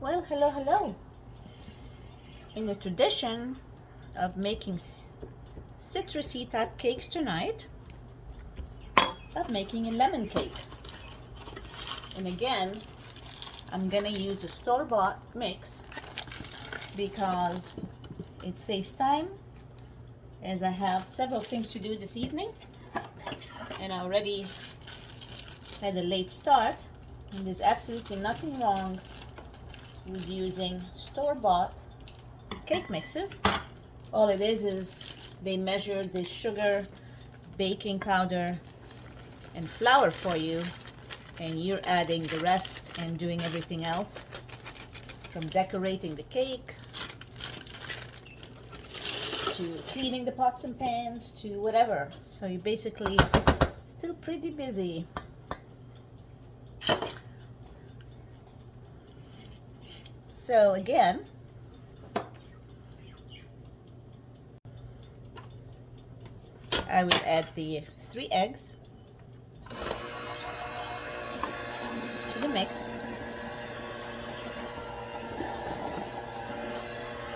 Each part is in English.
Well, hello, hello. In the tradition of making citrusy type cakes tonight, I'm making a lemon cake. And again, I'm gonna use a store-bought mix because it saves time, as I have several things to do this evening and I already had a late start, and there's absolutely nothing wrong with using store-bought cake mixes. All it is they measure the sugar, baking powder, and flour for you, and you're adding the rest and doing everything else, from decorating the cake to cleaning the pots and pans to whatever. So you're basically still pretty busy. So again, I will add the 3 eggs to the mix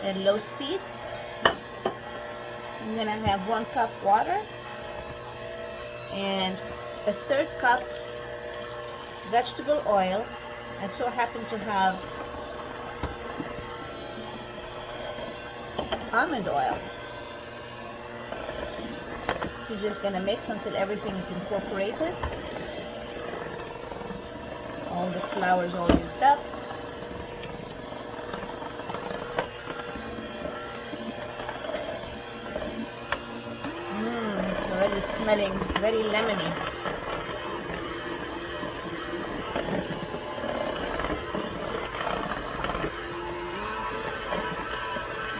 at low speed. I'm gonna have 1 cup water and a 1/3 cup vegetable oil. I so happen to have almond oil. So you're just gonna mix until everything is incorporated. All the flour is all used up. It's already smelling very lemony.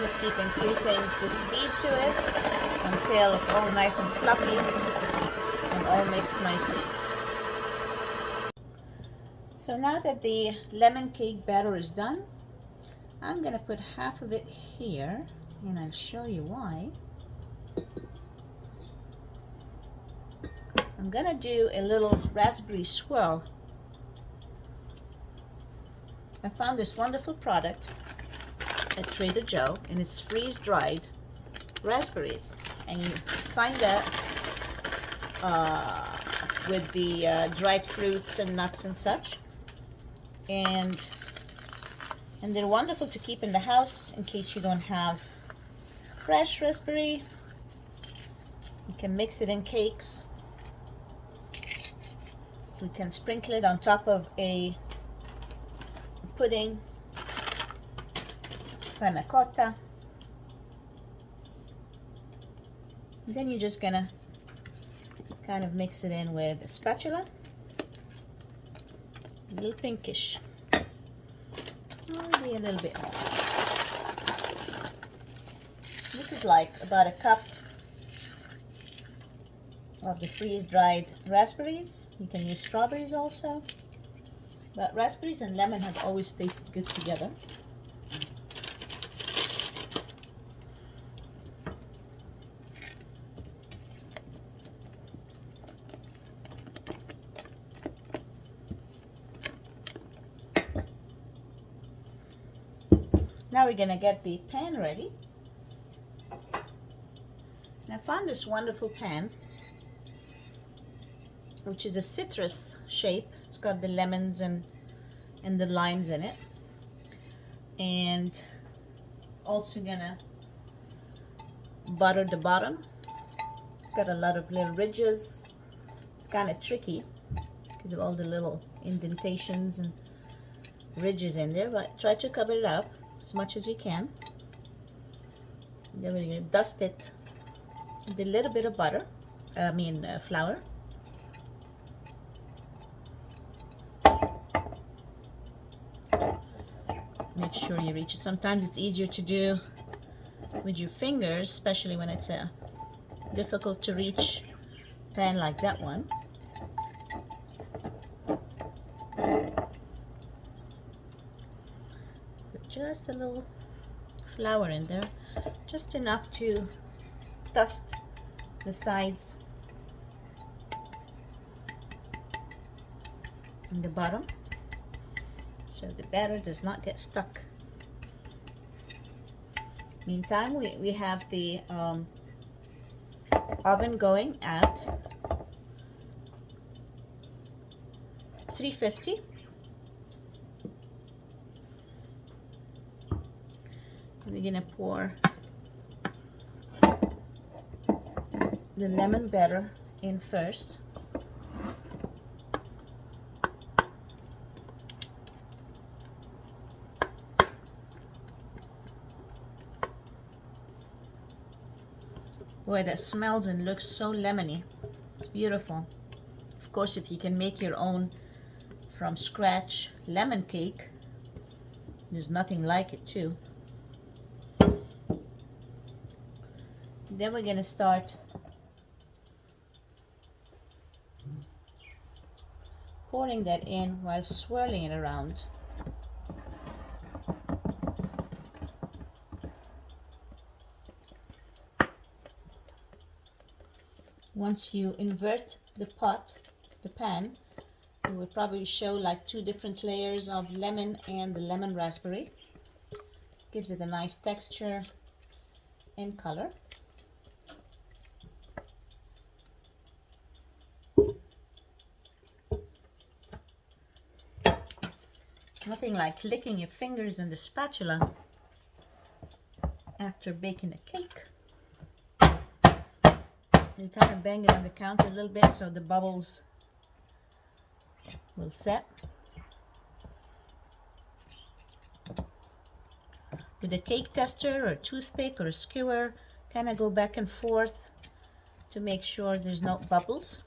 Just keep increasing the speed to it until it's all nice and fluffy and all mixed nicely. So now that the lemon cake batter is done, I'm gonna put half of it here, and I'll show you why. I'm gonna do a little raspberry swirl. I found this wonderful product at Trader Joe, and it's freeze-dried raspberries, and you find that with the dried fruits and nuts and such, and they're wonderful to keep in the house in case you don't have fresh raspberry. You can mix it in cakes. You can sprinkle it on top of a pudding, panna cotta. And then you're just gonna kind of mix it in with a spatula, a little pinkish, maybe a little bit more. This is like about a cup of the freeze-dried raspberries. You can use strawberries also, but raspberries and lemon have always tasted good together. Now we're gonna get the pan ready. And I found this wonderful pan, which is a citrus shape. It's got the lemons and the limes in it, and also gonna butter the bottom. It's got a lot of little ridges. It's kind of tricky because of all the little indentations and ridges in there, but try to cover it up as much as you can. Then we're gonna dust it with a little bit of butter, flour. Make sure you reach it. Sometimes it's easier to do with your fingers, especially when it's a difficult to reach pan like that one. Put just a little flour in there, just enough to dust the sides and the bottom. so the batter does not get stuck. Meantime, we have the oven going at 350. We're gonna pour the lemon batter in first. Boy, that smells and looks so lemony. It's beautiful. Of course, if you can make your own from scratch lemon cake, there's nothing like it too. Then we're gonna start pouring that in while swirling it around. Once you invert the pan, it will probably show like two different layers of lemon and the lemon raspberry. Gives it a nice texture and color. Nothing like licking your fingers in the spatula after baking a cake. You kind of bang it on the counter a little bit so the bubbles will set. With a cake tester or a toothpick or a skewer, kind of go back and forth to make sure there's no bubbles.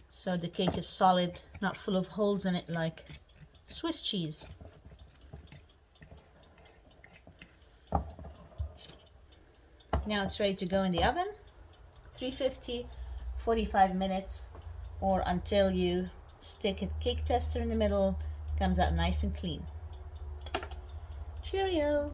So the cake is solid, not full of holes in it like Swiss cheese. Now it's ready to go in the oven, 350, 45 minutes, or until you stick a cake tester in the middle, comes out nice and clean. Cheerio!